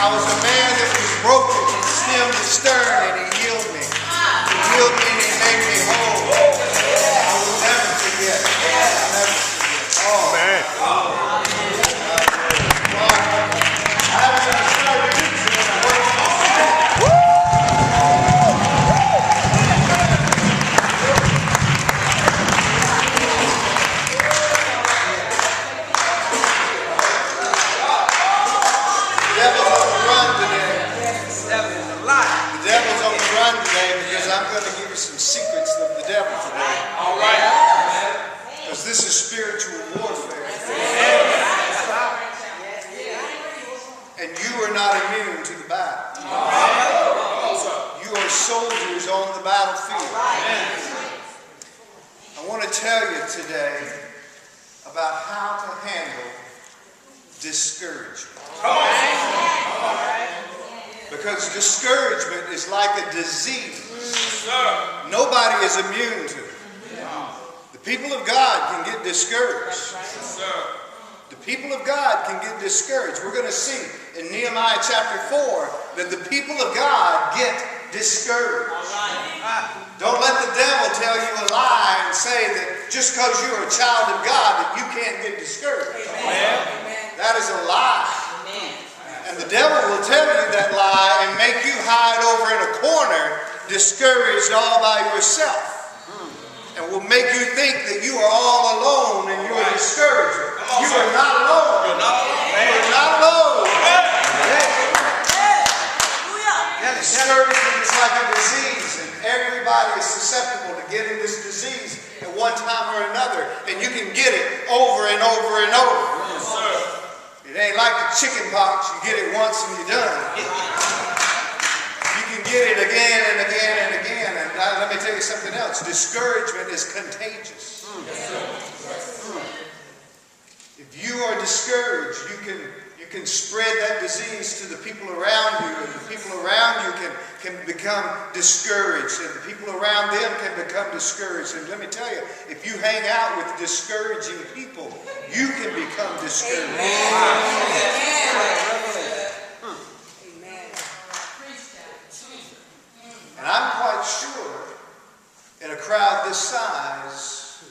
I was a man that was broken from stem to stern, and He healed me. He healed me and He made me whole. I will never forget. I'll never forget. Oh, man. I'm going to give you some secrets of the devil today. All right. Because this is spiritual warfare. And you are not immune to the battle. You are soldiers on the battlefield. I want to tell you today about how to handle discouragement. Because discouragement is like a disease. Nobody is immune to it. The people of God can get discouraged. The people of God can get discouraged. We're going to see in Nehemiah chapter 4 that the people of God get discouraged. Don't let the devil tell you a lie and say that just because you're a child of God that you can't get discouraged. That is a lie. And the devil will tell you that lie and make you hide over in a corner, discouraged all by yourself. And will make you think that you are all alone and you are discouraged. You are not alone. You are not alone. Discouragement is like a disease, and everybody is susceptible to getting this disease at one time or another. And you can get it over and over and over. It ain't like the chicken pox. You get it once and you're done. You can get it again and again and again. And let me tell you something else. Discouragement is contagious. If you are discouraged, you can spread that disease to the people around you. And the people around you can become discouraged. And the people around them can become discouraged. And let me tell you, if you hang out with discouraging people, you can become discouraged. And I'm quite sure in a crowd this size,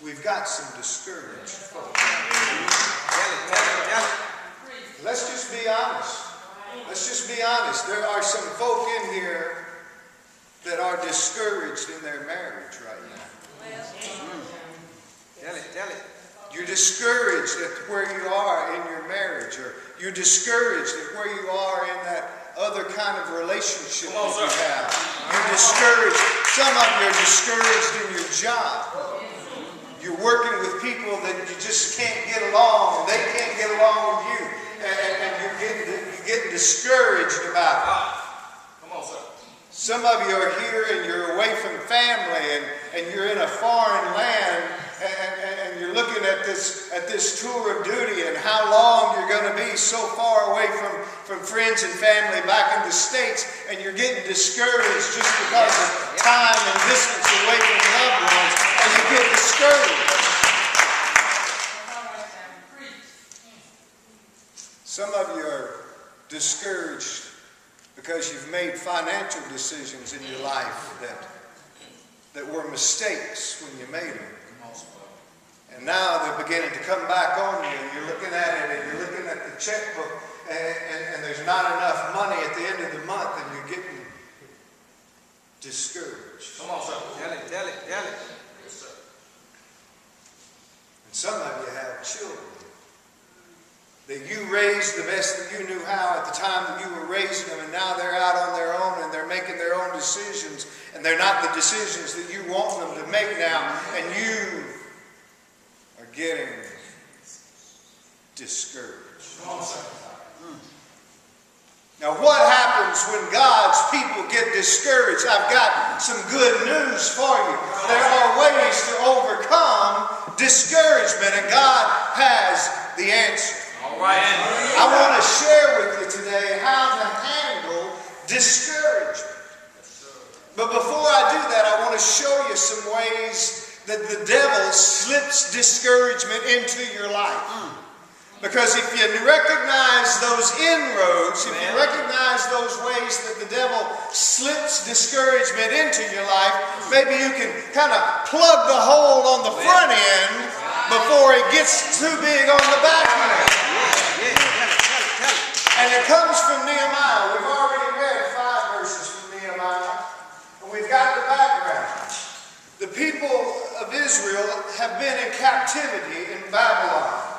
we've got some discouraged folks. Let's just be honest. Let's just be honest. There are some folk in here that are discouraged in their marriage right now. Tell it. You're discouraged at where you are in your marriage, or you're discouraged at where you are in that other kind of relationship that you have. You're discouraged. Some of you are discouraged in your job. You're working with people that you just can't get along, and they can't get along with you, and you're getting discouraged about it. Some of you are here and you're away from family, and you're in a foreign land, and you're looking at this tour of duty and how long you're going to be so far away from friends and family back in the States, and you're getting discouraged just because of time and distance away from loved ones, and you get discouraged. Some of you are discouraged because you've made financial decisions in your life that were mistakes when you made them. And now they're beginning to come back on you, and you're looking at it, and you're looking at the checkbook, and there's not enough money at the end of the month, and you're getting discouraged. Come on, sir. Tell it. Yes, sir. And some of you have children that you raised the best that you knew how at the time that you were raising them, and now they're out on their own and they're making their own decisions, and they're not the decisions that you want them to make now, and you are getting discouraged. Now, what happens when God's people get discouraged? I've got some good news for you. There are ways to overcome discouragement, and God has the answer. All right. I want to share with you today how to handle discouragement. But before I do that, I want to show you some ways that the devil slips discouragement into your life. Because if you recognize those inroads, if you recognize those ways that the devil slips discouragement into your life, maybe you can kind of plug the hole on the front end before it gets too big on the back end. And it comes from Nehemiah. We've already read 5 verses from Nehemiah, and we've got the background. The people of Israel have been in captivity in Babylon.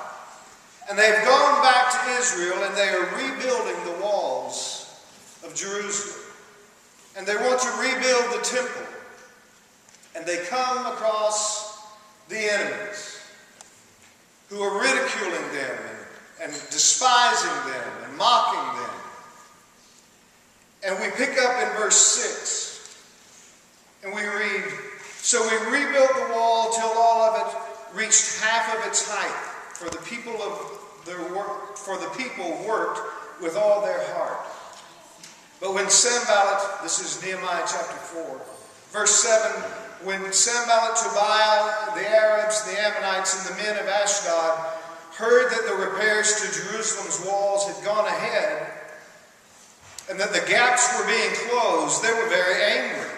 And they've gone back to Israel and they are rebuilding the walls of Jerusalem. And they want to rebuild the temple. And they come across the enemies who are ridiculing them and despising them and mocking them. And we pick up in verse 6 and we read, "So we rebuilt the wall till all of it reached half of its height, for the people worked with all their heart. But when Sanballat," this is Nehemiah chapter 4, verse 7, "when Sanballat, Tobiah, the Arabs, the Ammonites, and the men of Ashdod heard that the repairs to Jerusalem's walls had gone ahead, and that the gaps were being closed, they were very angry.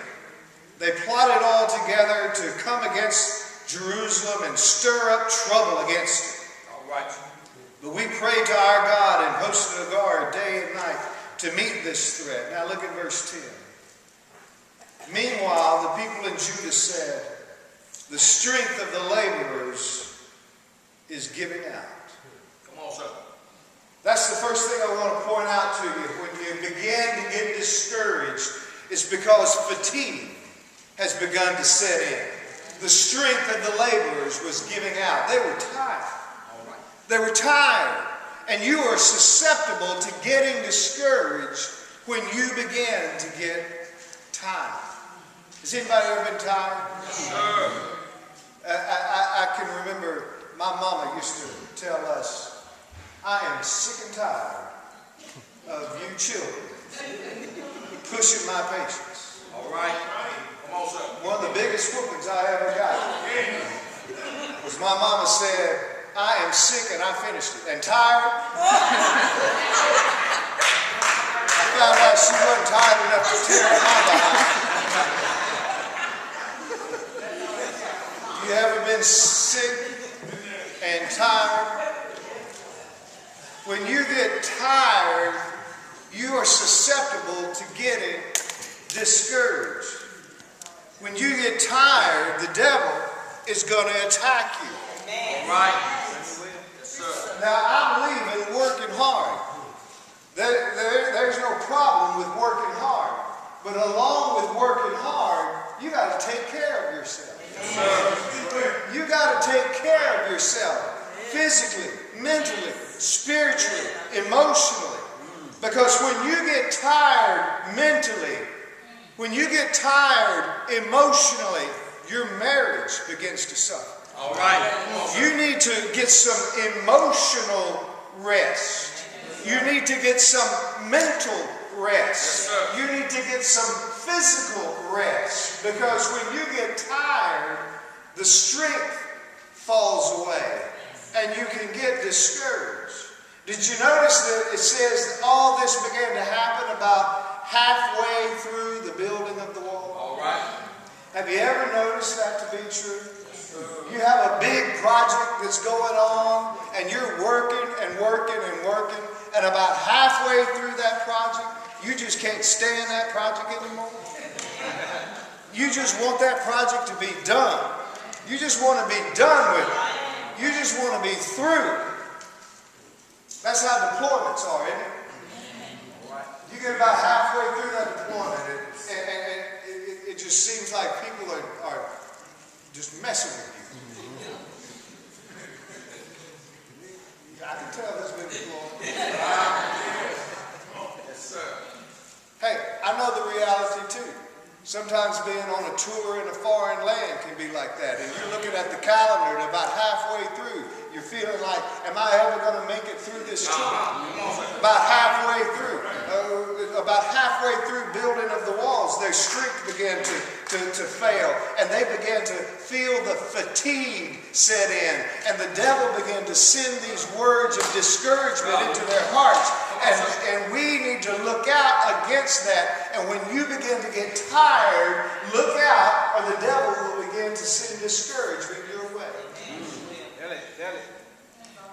They plotted all together to come against Jerusalem and stir up trouble against it. All right. But we prayed to our God and posted a guard day and night to meet this threat." Now look at verse 10. "Meanwhile, the people in Judah said, 'The strength of the laborers is giving out.'" Come on, sir. That's the first thing I want to point out to you. When you begin to get discouraged, it's because fatigue has begun to set in. The strength of the laborers was giving out. They were tired. They were tired. And you are susceptible to getting discouraged when you begin to get tired. Has anybody ever been tired? Sure. I can remember my mama used to tell us, "I am sick and tired of you children pushing my patience." All right. Come on, sir. One of the biggest whoopings I ever got was my mama said, "I am sick," and I finished it. And tired? I found out she wasn't tired enough to tear my behind. You ever been sick and tired? When you get tired, you are susceptible to getting discouraged. When you get tired, the devil is going to attack you. Amen. Right? Now, I believe in working hard. There's no problem with working hard. But along with working hard, you got to take care of yourself. You got to take care of yourself physically, mentally, spiritually, emotionally. Because when you get tired mentally, when you get tired emotionally, your marriage begins to suffer. All right. You need to get some emotional rest. You need to get some mental rest. You need to get some physical rest. Because when you get tired, the strength falls away and you can get discouraged. Did you notice that it says that all this began to happen about halfway through the building of the wall? All right. Have you ever noticed that to be true? You have a big project that's going on and you're working and working and working, and about halfway through that project, you just can't stay in that project anymore. You just want that project to be done. You just want to be done with it. You just want to be through. That's how deployments are, isn't it? You get about halfway through that deployment, and it just seems like people are just messing with you. I can tell this been deployed. Yes, sir. Hey, I know the reality too. Sometimes being on a tour in a foreign land can be like that. And you're looking at the calendar and about halfway through, you're feeling like, am I ever going to make it through this tour? About halfway through. About halfway through building of the walls, their strength began to to fail. And they began to feel the fatigue set in. And the devil began to send these words of discouragement into their hearts. And we need to look out against that. And when you begin to get tired, look out, or the devil will begin to send discouragement your way.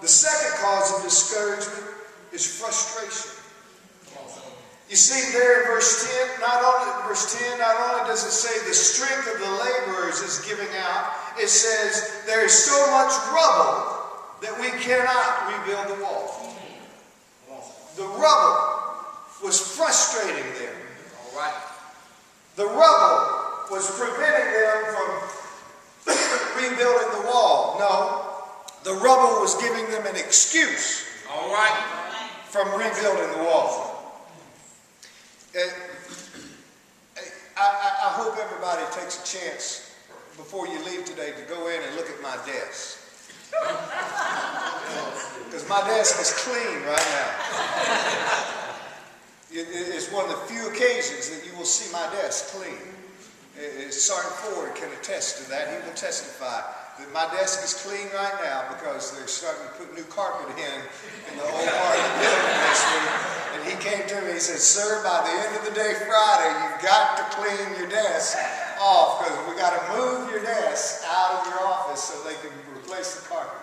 The second cause of discouragement is frustration. You see there in verse 10, not only does it say the strength of the laborers is giving out, it says there is so much rubble that we cannot rebuild the wall. The rubble was frustrating them. All right. The rubble was preventing them from rebuilding the wall. No. The rubble was giving them an excuse, all right, from rebuilding the wall. I hope everybody takes a chance before you leave today to go in and look at my desk. Because my desk is clean right now. It's one of the few occasions that you will see my desk clean. Sergeant Ford can attest to that. He will testify that my desk is clean right now because they're starting to put new carpet in the old part of the building next week. And he came to me, he said, "Sir, by the end of the day Friday, you've got to clean your desk off because we got to move your desk out of your office so they can replace the carpet."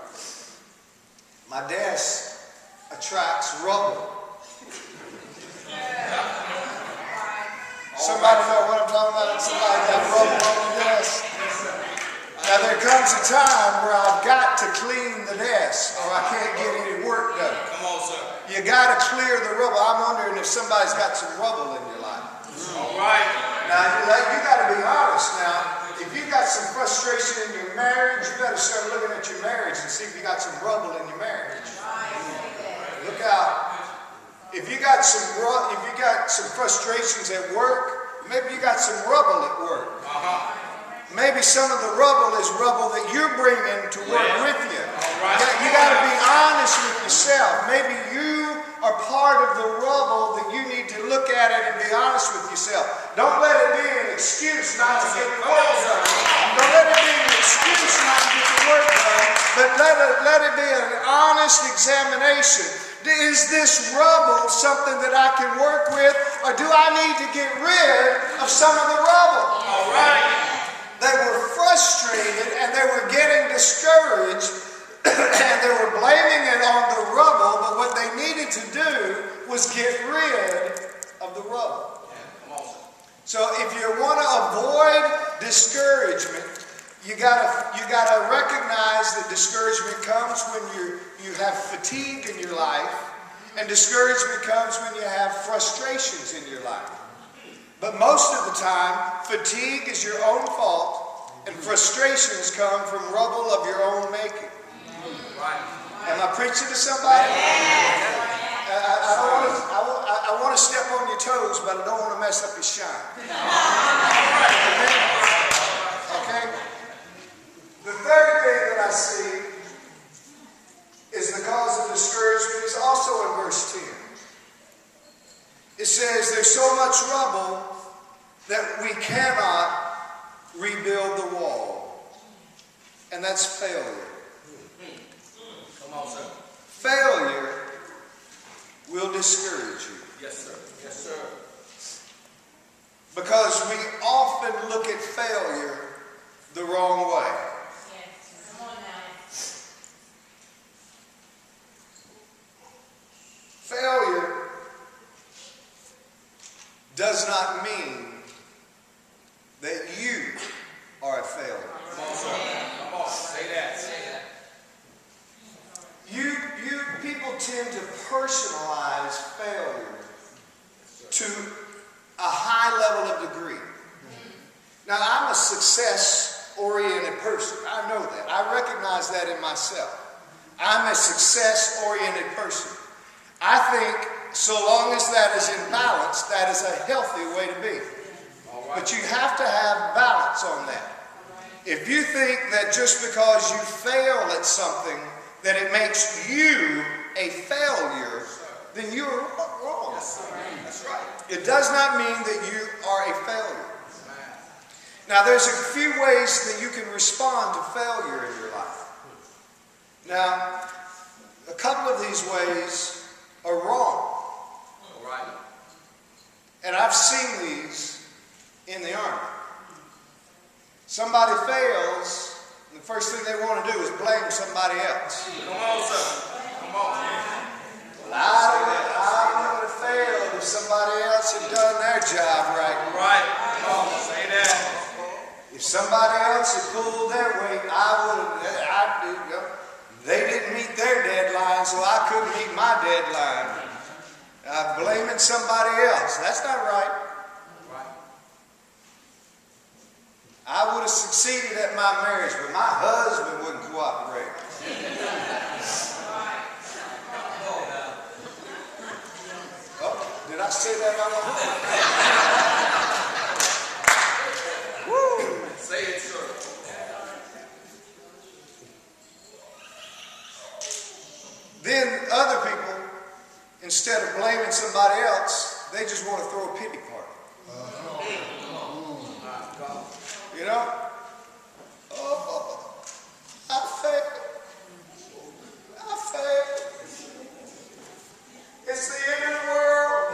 My desk attracts rubble. Somebody know what I'm talking about? Somebody got rubble on the desk. Now there comes a time where I've got to clean the desk or I can't get any work done. Come on, sir. You got to clear the rubble. I'm wondering if somebody's got some rubble in your life. All right. Now you got to be honest now. If you got some frustration in your marriage, you better start looking at your marriage and see if you got some rubble in your marriage. Look out. If you got some frustrations at work, maybe you got some rubble at work. Maybe some of the rubble is rubble that you're bringing to work with you. You got to be honest with yourself. Maybe you are part of the rubble that you need to look at it and be honest with yourself. Don't let it be an excuse not to get the work done. Don't let it be an excuse not to get the work done, but let it be an honest examination. Is this rubble something that I can work with, or do I need to get rid of some of the rubble? All right. They were frustrated and they were getting discouraged and they were blaming it on the rubble, but what they needed to do was get rid of the rubble. So if you want to avoid discouragement, you gotta recognize that discouragement comes when you have fatigue in your life, and discouragement comes when you have frustrations in your life. But most of the time, fatigue is your own fault, and frustrations come from rubble of your own making. Am I preaching to somebody? I want to step on your toes, but I don't want to mess up your shine. Okay? The third thing that I see is the cause of discouragement is also in verse 10. It says there's so much rubble that we cannot rebuild the wall. And that's failure. Come on, sir. Failure will discourage you. Yes, sir. Yes, sir. Because we often look at failure the wrong way. Yes. Come on now. Failure does not mean that you are a failure. Come on, sir. Come on, say that. Say that. People tend to personalize failure to a high level of degree. Now, I'm a success-oriented person. I know that. I recognize that in myself. I'm a success-oriented person. I think so long as that is in balance, that is a healthy way to be. But you have to have balance on that. If you think that just because you fail at something, that it makes you a failure, then you're wrong. That's right. It does not mean that you are a failure. Now, there's a few ways that you can respond to failure in your life. Now, a couple of these ways are wrong. All right. And I've seen these in the Army. Somebody fails, and the first thing they want to do is blame somebody else. Come on, sir. Come on. Well, I wouldn't have failed if somebody else had done their job right. Right. Come on, say that. If somebody else had pulled their weight, they didn't meet their deadline, so I couldn't meet my deadline. I'm blaming somebody else. That's not right. I would have succeeded at my marriage, but my husband wouldn't cooperate. Oh, did I say that out loud? Woo! Say it, sir. Then other people, instead of blaming somebody else, they just want to throw a pity party. You know? Oh, I failed. It's the end of the world.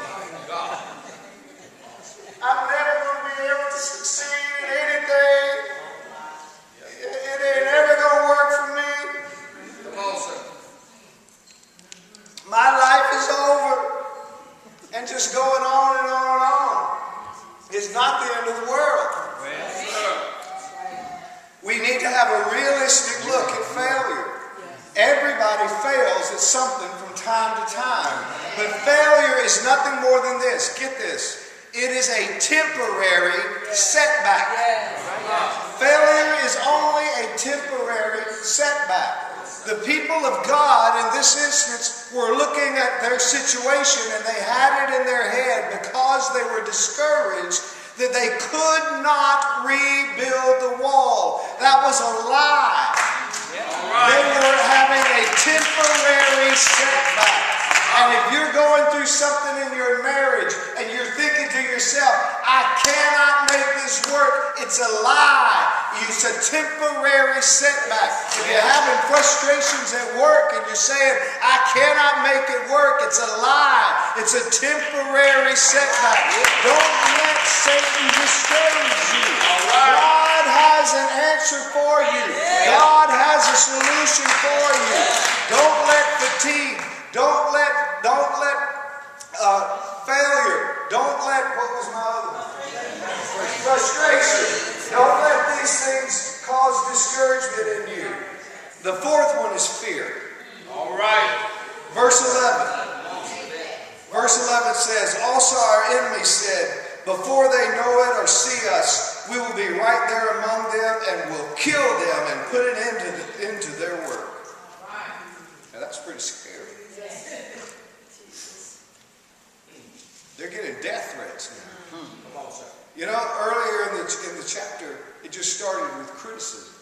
I'm never going to be able to succeed in anything. It ain't ever going to work for me. Come on, sir. My life is over. And just going on and on and on. It's not the end of the world. We need to have a realistic look at failure. Everybody fails at something from time to time. But failure is nothing more than this. Get this. It is a temporary setback. Failure is only a temporary setback. The people of God in this instance were looking at their situation and they had it in their head because they were discouraged that they could not rebuild the wall. That was a lie. They were having a temporary setback. And if you're going through something in your marriage and you're thinking to yourself, I cannot make this work, it's a lie. It's a temporary setback. If you're having frustrations at work and you're saying, I cannot make it work, it's a lie. It's a temporary setback. Don't let Satan discourage you. God has an answer for you. God has a solution for you. Don't let fatigue, don't let failure, don't let, what was my other one? Frustration. Don't let these things cause discouragement in you. The fourth one is fear. All right. Verse 11. Verse 11 says, also our enemies said, before they know it or see us, we will be right there among them and will kill them and put an end into their work. Now that's pretty scary. They're getting death threats now. Come on, sir. You know, earlier in the chapter, it just started with criticism.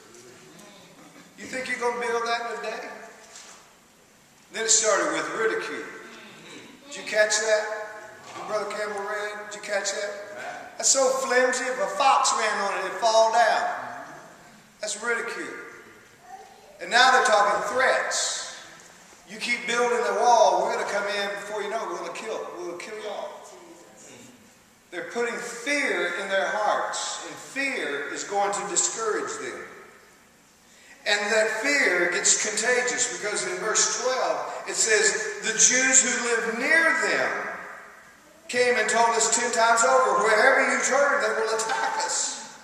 You think you're going to build that in a day? Then it started with ridicule. Did you catch that? Brother Campbell read? Did you catch that? That's so flimsy, if a fox ran on it, it'd fall down. That's ridicule. And now they're talking threats. You keep building the wall, we're going to come in before you know it, we're going to kill y'all. They're putting fear in their hearts, and fear is going to discourage them. And that fear gets contagious because in verse 12 it says, the Jews who lived near them came and told us 10 times over, wherever you turn, they will attack us.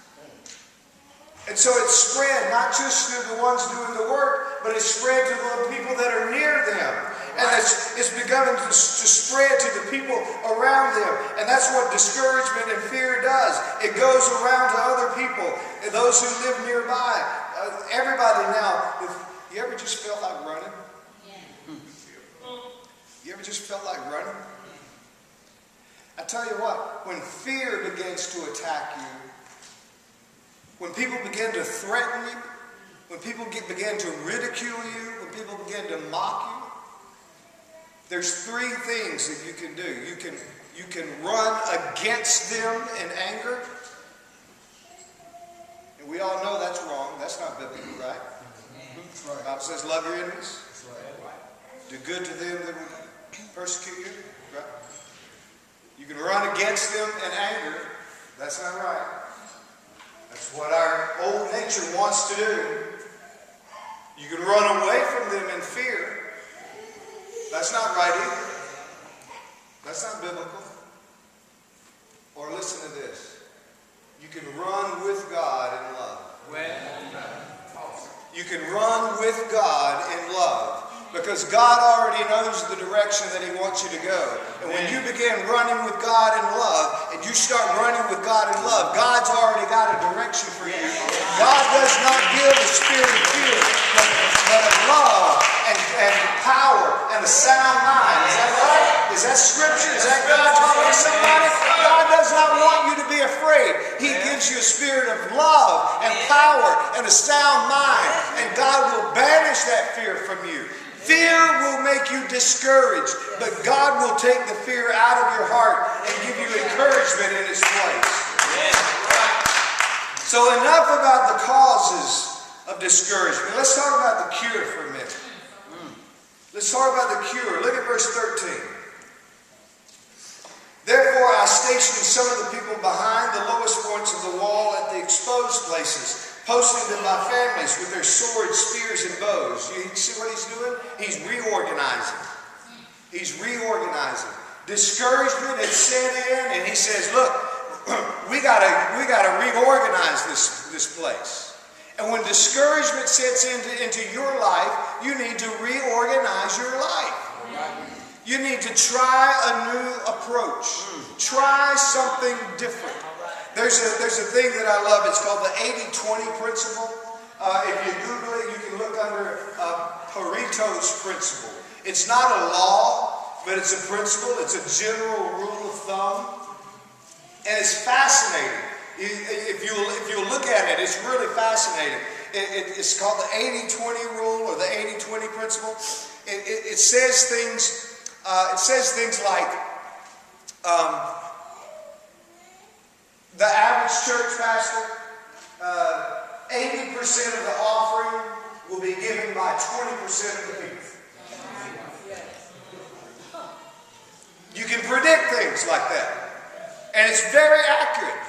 And so it spread, not just to the ones doing the work, but it spread to the people that are near them. And it's beginning to spread to the people around them. And that's what discouragement and fear does. It goes around to other people, and those who live nearby. Everybody now, you ever just felt like running? You ever just felt like running? I tell you what, when fear begins to attack you, when people begin to threaten you, when people begin to ridicule you, when people begin to mock you, there's three things that you can do. You can run against them in anger. We all know that's wrong. That's not biblical, right? The Bible says, love your enemies. Do good to them that would persecute you. Right? You can run against them in anger. That's not right. That's what our old nature wants to do. You can run away from them in fear. That's not right either. That's not biblical. Or listen to this. You can run with God in love. You can run with God in love. Because God already knows the direction that He wants you to go. And when you begin running with God in love, and you start running with God in love, God's already got a direction for you. God does not give a spirit of fear, but of love and power and a sound mind. Is that right? Is that scripture? Is that God talking to somebody? God does not want you to be afraid. He gives you a spirit of love and power and a sound mind. And God will banish that fear from you. Fear will make you discouraged, but God will take the fear out of your heart and give you encouragement in its place. So enough about the causes of discouragement. Let's talk about the cure for a minute. Let's talk about the cure. Look at verse 13. Therefore I stationed some of the people behind the lowest points of the wall at the exposed places, posting them by families with their swords, spears, and bows. You see what he's doing? He's reorganizing. He's reorganizing. Discouragement had set in, and he says, look, we gotta reorganize this place. And when discouragement sets into your life, you need to reorganize your life. You need to try a new approach. Try something different. There's a thing that I love. It's called the 80-20 principle. If you Google it, you can look under Pareto's principle. It's not a law, but it's a principle. It's a general rule of thumb. And it's fascinating. If you look at it, it's really fascinating. It's called the 80-20 rule or the 80-20 principle. It says things like the average church pastor, 80% of the offering will be given by 20% of the people. You can predict things like that. And it's very accurate.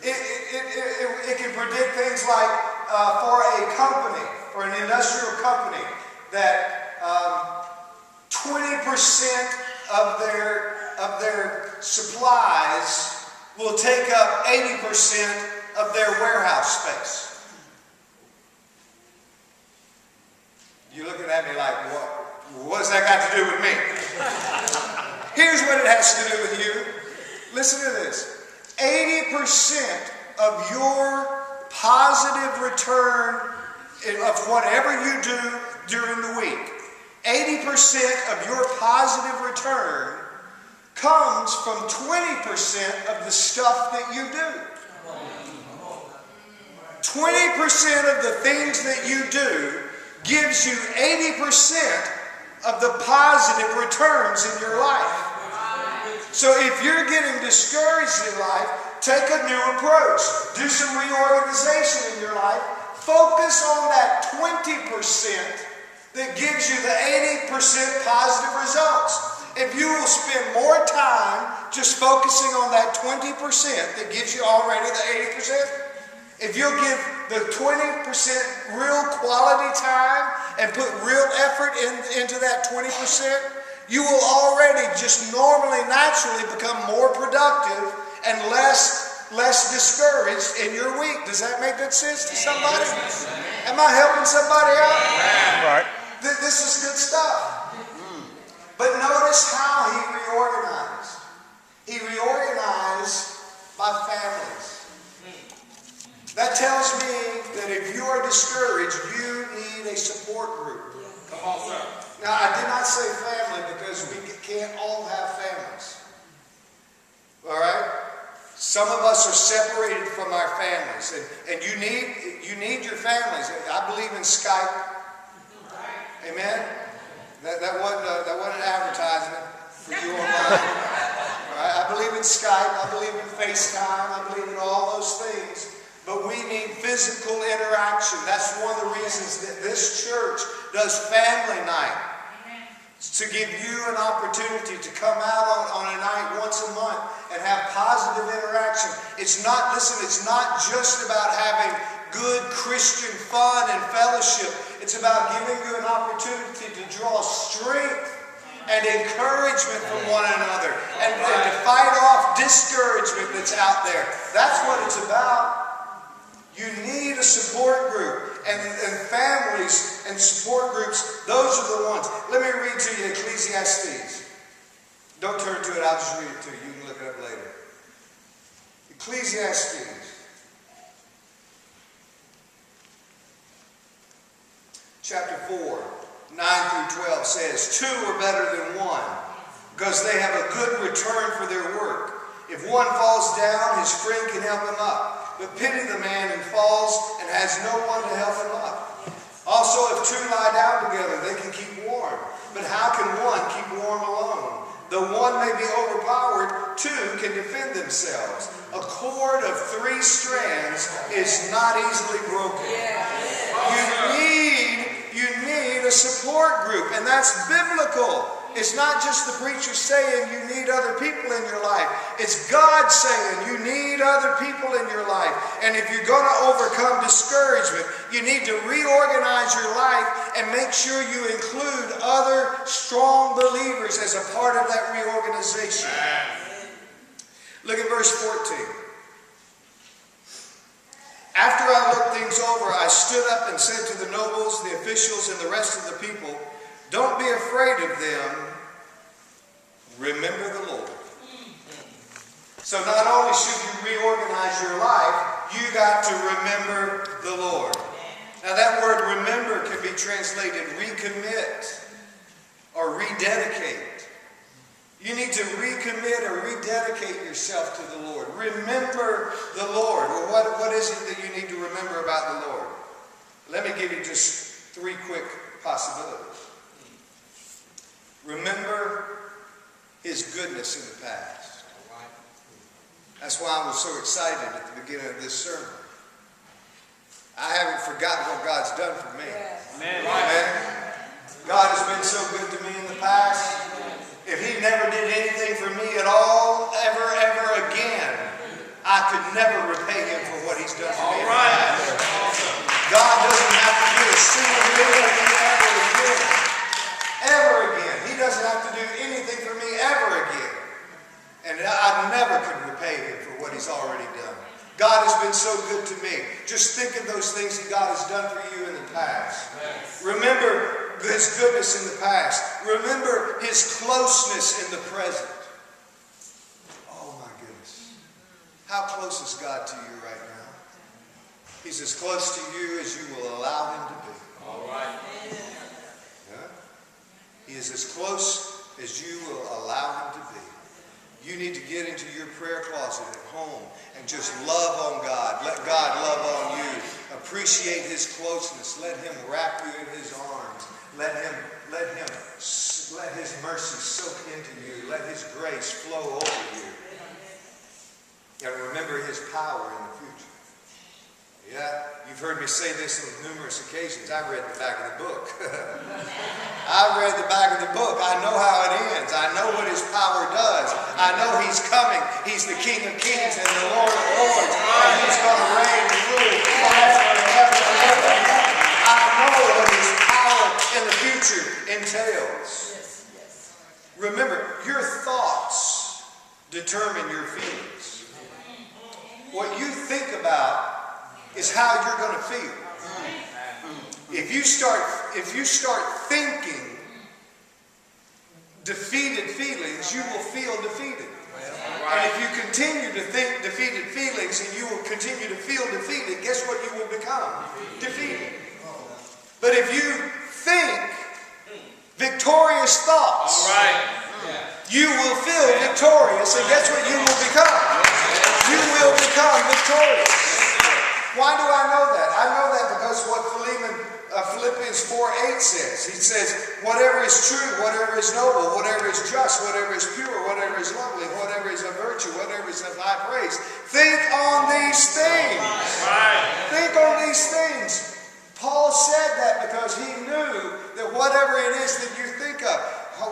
It can predict things like for a company, for an industrial company, that 20% of their supplies will take up 80% of their warehouse space. You're looking at me like, what's that got to do with me? Here's what it has to do with you. Listen to this. 80% of your positive return of whatever you do during the week, 80% of your positive return comes from 20% of the stuff that you do. 20% of the things that you do gives you 80% of the positive returns in your life. So if you're getting discouraged in life, take a new approach. Do some reorganization in your life. Focus on that 20% that gives you the 80% positive results. If you will spend more time just focusing on that 20% that gives you already the 80%, if you'll give the 20% real quality time and put real effort into that 20%, you will already just normally, naturally become more productive and less discouraged in your week. Does that make good sense to somebody? Am I helping somebody out? Right. This is good stuff. But notice how he reorganized. He reorganized by families. That tells me that if you are discouraged, you need a support group. Come on, sir. Now, I did not say family because we can't all have families. All right? Some of us are separated from our families, and you need your families. I believe in Skype. Amen? That wasn't an advertisement for you online. All right? I believe in Skype. I believe in FaceTime. I believe in all those things. But we need physical interaction. That's one of the reasons that this church does family night. It's to give you an opportunity to come out on a night once a month and have positive interaction. It's not, listen, it's not just about having good Christian fun and fellowship. It's about giving you an opportunity to draw strength and encouragement from one another and to fight off discouragement that's out there. That's what it's about. You need a support group, and families and support groups, those are the ones. Let me read to you Ecclesiastes. Don't turn to it, I'll just read it to you. You can look it up later. Ecclesiastes chapter 4, 9 through 12 says, 2 are better than 1, because they have a good return for their work. If one falls down, his friend can help him up. But pity the man who falls and has no one to help him up. Also, if 2 lie down together, they can keep warm. But how can one keep warm alone? Though one may be overpowered, 2 can defend themselves. A cord of 3 strands is not easily broken. You need a support group, and that's biblical. It's not just the preacher saying you need other people in your life. It's God saying you need other people in your life. And if you're going to overcome discouragement, you need to reorganize your life and make sure you include other strong believers as a part of that reorganization. Look at verse 14. After I looked things over, I stood up and said to the nobles, the officials, and the rest of the people, don't be afraid of them. Remember the Lord. So not only should you reorganize your life, you got to remember the Lord. Now that word remember can be translated recommit or rededicate. You need to recommit or rededicate yourself to the Lord. Remember the Lord. Well, what is it that you need to remember about the Lord? Let me give you just 3 quick possibilities. Remember His goodness in the past. That's why I was so excited at the beginning of this sermon. I haven't forgotten what God's done for me. Amen. Amen. God has been so good to me in the past. If He never did anything for me at all, ever again, I could never repay Him for what He's done for me in the past. God doesn't have to do a single thing for me ever again. He doesn't have to do anything for me ever again. And I never could repay Him for what He's already done. God has been so good to me. Just think of those things that God has done for you in the past. Remember His goodness in the past. Remember His closeness in the present. Oh my goodness. How close is God to you right now? He's as close to you as you will allow Him to be. All right. He is as close as you will allow Him to be. You need to get into your prayer closet at home and just love on God. Let God love on you. Appreciate His closeness. Let Him wrap you in His arms. Let His mercy soak into you. Let His grace flow over you. And remember His power in the future. Yeah, you've heard me say this on numerous occasions. I read the back of the book. I read the back of the book. I know how it ends. I know what His power does. I know He's coming. He's the King of Kings and the Lord of Lords. And He's going to reign and rule forever and ever and ever. I know what His power in the future entails. Remember, your thoughts determine your feelings. What you think about is how you're going to feel. If you start thinking defeated feelings, you will feel defeated. And if you continue to think defeated feelings and you will continue to feel defeated, guess what you will become? Defeated. But if you think victorious thoughts, you will feel victorious, and guess what you will become? You will become victorious. Why do I know that? I know that because what Philemon Philippians 4:8 says. He says, whatever is true, whatever is noble, whatever is just, whatever is pure, whatever is lovely, whatever is of virtue, whatever is of high praise, think on these things. Right. Think on these things. Paul said that because he knew that whatever it is that you think of,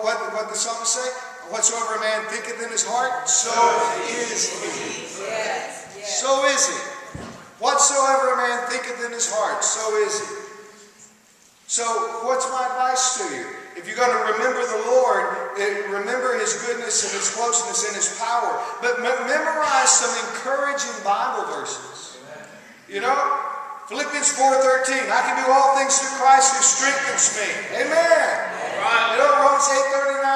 what the psalmist say? Whatsoever a man thinketh in his heart, so is he. Yes, yes. So is he. Whatsoever a man thinketh in his heart, so is he. So what's my advice to you? If you're going to remember the Lord, remember His goodness and His closeness and His power. But memorize some encouraging Bible verses. You know, Philippians 4:13, I can do all things through Christ who strengthens me. Amen. You know, Romans 8:39,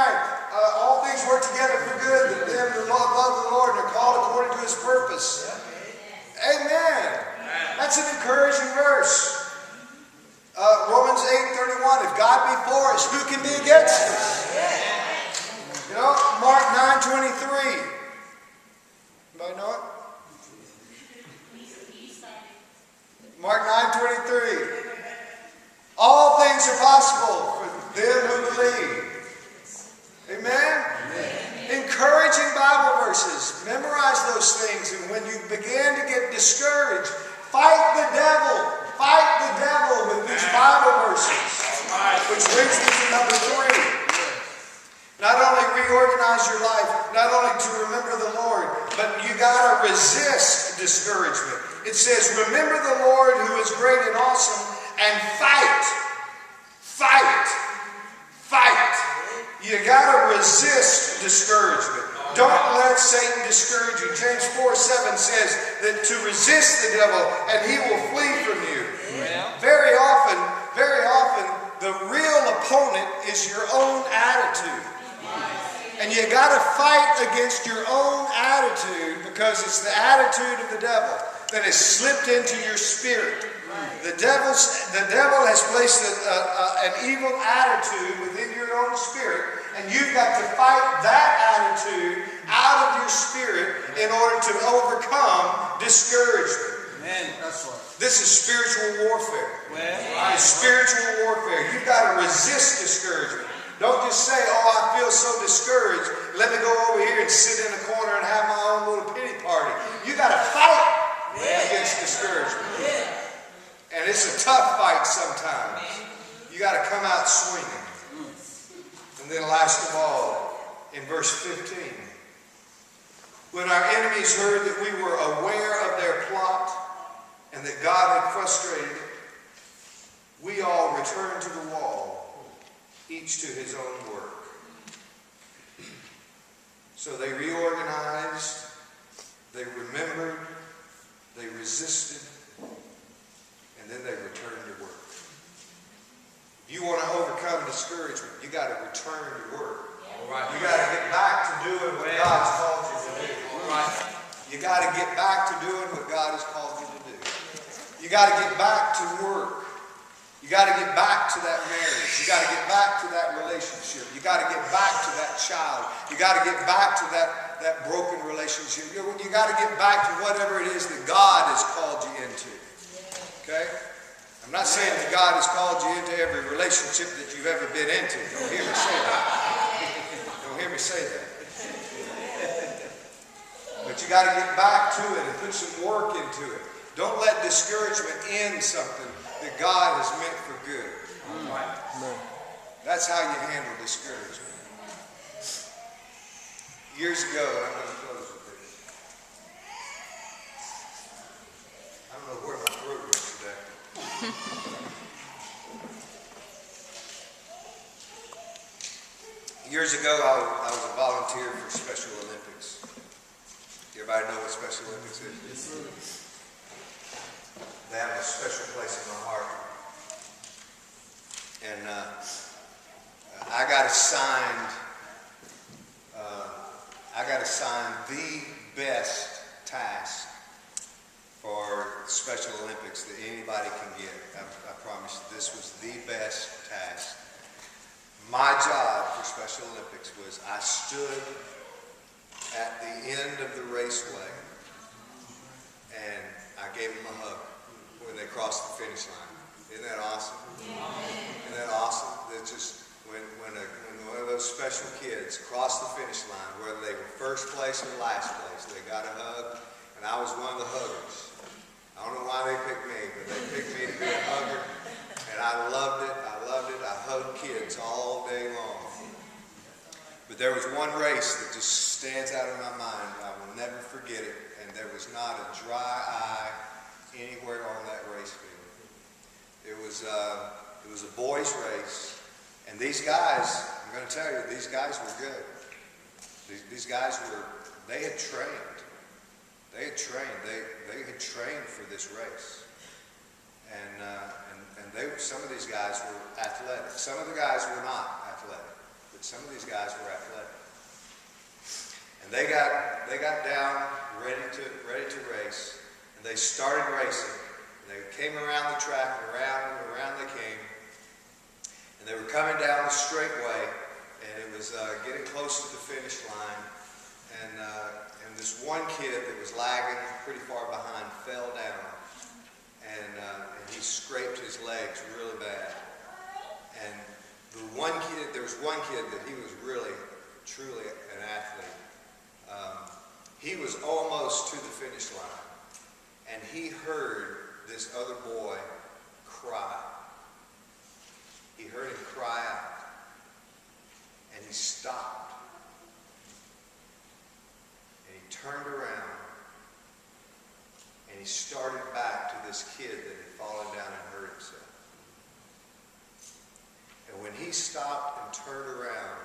all things work together for good to them that love the Lord and are called according to His purpose. Amen. That's an encouraging verse. Romans 8:31, if God be for us, who can be against us? You know, Mark 9:23. Anybody know it? Mark 9:23. All things are possible for them who believe. Amen? Encouraging Bible verses. Memorize those things. And when you begin to get discouraged, fight the devil. Fight the devil with these Bible verses. Which brings me to number 3. Not only reorganize your life, not only to remember the Lord, but you got to resist discouragement. It says, remember the Lord who is great and awesome, and fight. Fight. Fight. You got to resist discouragement. Don't let Satan discourage you. James 4:7 says that to resist the devil and he will flee from you. Very often, the real opponent is your own attitude. And you got to fight against your own attitude because it's the attitude of the devil that has slipped into your spirit. The devil has placed an evil attitude within your own spirit, and you've got to fight that attitude out of your spirit in order to overcome discouragement. Amen. That's right. This is spiritual warfare. It's spiritual warfare. You've got to resist discouragement. Don't just say, oh, I feel so discouraged. Let me go over here and sit in a corner and have my own little pity party. You got to fight against discouragement. And it's a tough fight sometimes. You got to come out swinging. And then last of all, in verse 15, when our enemies heard that we were aware of their plot and that God had frustrated it, we all returned to the wall, each to his own work. So they reorganized, they remembered, they resisted, and then they returned to work. If you want to overcome discouragement, you got to return to work. You got to get back to doing what God's called you to do. You got to get back to doing what God has called you to do. You got to get back to work. You got to get back to that marriage. You got to get back to that relationship. You got to get back to that child. You got to get back to that broken relationship. You got to get back to whatever it is that God has called you into. Okay? I'm not saying that God has called you into every relationship that you've ever been into. Don't hear me say that. Don't hear me say that. But you got to get back to it and put some work into it. Don't let discouragement end something that God has meant for good. That's how you handle discouragement. Years ago, I'm going to close with this. I don't know where my throat went today. Years ago, I was a volunteer for Special Olympics. Everybody know what Special Olympics is? Yes, sir. They have a special place in my heart. And I got assigned the best task for Special Olympics that anybody can get. I promise you, this was the best task. My job for Special Olympics was I stood at the end of the raceway and I gave them a hug when they crossed the finish line. Isn't that awesome? Isn't that awesome? That just when one of those special kids crossed the finish line, whether they were first place or last place, they got a hug, and I was one of the huggers. I don't know why they picked me, but they picked me to be a hugger, and I loved it. I loved it. I hugged kids all day long. But there was one race that just stands out in my mind. I will never forget it, and there was not a dry eye anywhere on that race field. It was a boys' race, and these guys, I'm going to tell you, these guys were good. These guys they had trained. They had trained. They had trained for this race, and some of these guys were athletic. Some of the guys were not athletic, but some of these guys were athletic. And they got down ready to race, and they started racing. And they came around the track, and around they came, and they were coming down the straightaway, and it was getting close to the finish line, and this one kid that was lagging pretty far behind fell down, and he scraped his legs really bad. And there was one kid that he was really, truly an athlete. He was almost to the finish line, and he heard this other boy cry. He heard him cry out, and he stopped, and he turned around, and he started back to this kid that had fallen down and hurt himself. And when he stopped and turned around,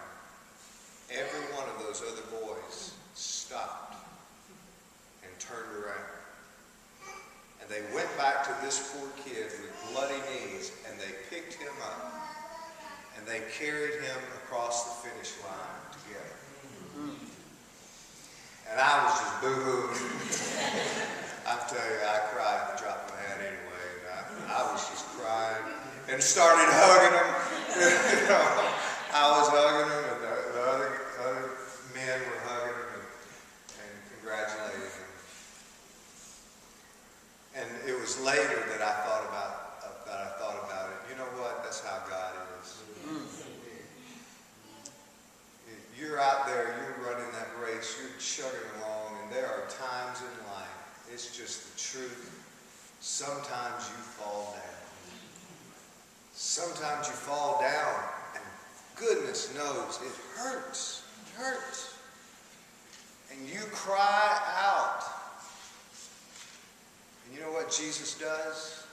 every one of those other boys stopped and turned around. And they went back to this poor kid with bloody knees, and they picked him up, and they carried him across the finish line together. And I was just boo-hooing. I'll tell you, I cried and dropped my head anyway. And I was just crying and started hugging him. I was hugging him, and the other men were hugging him and congratulating him. And it was later that I thought about it. You know what? That's how God is. You're out there, you're running that race, you're chugging along, and there are times in life, it's just the truth. Sometimes you fall down. Sometimes you fall down, and goodness knows, it hurts. It hurts. And you cry out. And you know what Jesus does?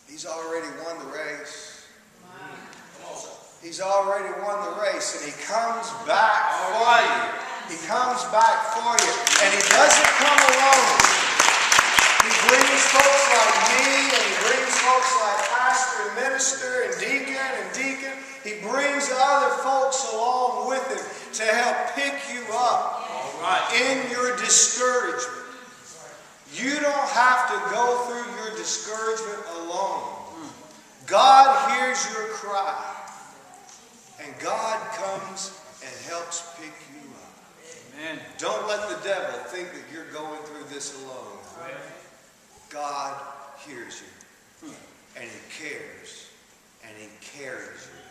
He's already won the race. He's already won the race, and he comes back for you. He comes back for you, and he doesn't come alone. He brings folks like me, and he brings folks like pastor and minister and deacon. He brings other folks along with him to help pick you up in your discouragement. You don't have to go through your discouragement alone. God hears your cry. And God comes and helps pick you up. Amen. Don't let the devil think that you're going through this alone. God hears you. And he cares. And he carries you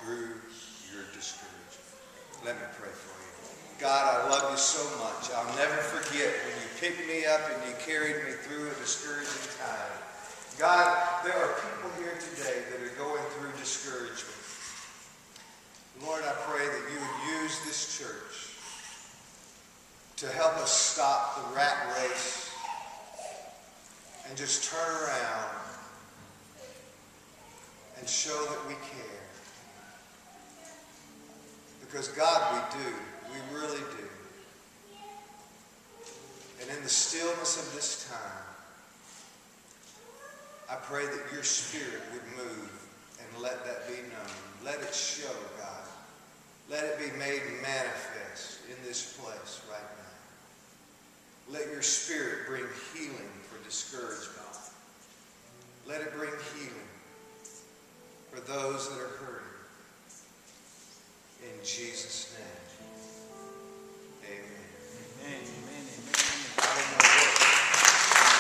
through your discouragement. Let me pray for you. God, I love you so much. I'll never forget when you picked me up and you carried me through a discouraging time. God, there are people here today that are going through discouragement. Lord, I pray that you would use this church to help us stop the rat race and just turn around and show that we care. Because God, we do. We really do. And in the stillness of this time, I pray that your Spirit would move and let that be known. Let it show, God. Let it be made manifest in this place right now. Let your Spirit bring healing for discouragement. Let it bring healing for those that are hurting. In Jesus' name.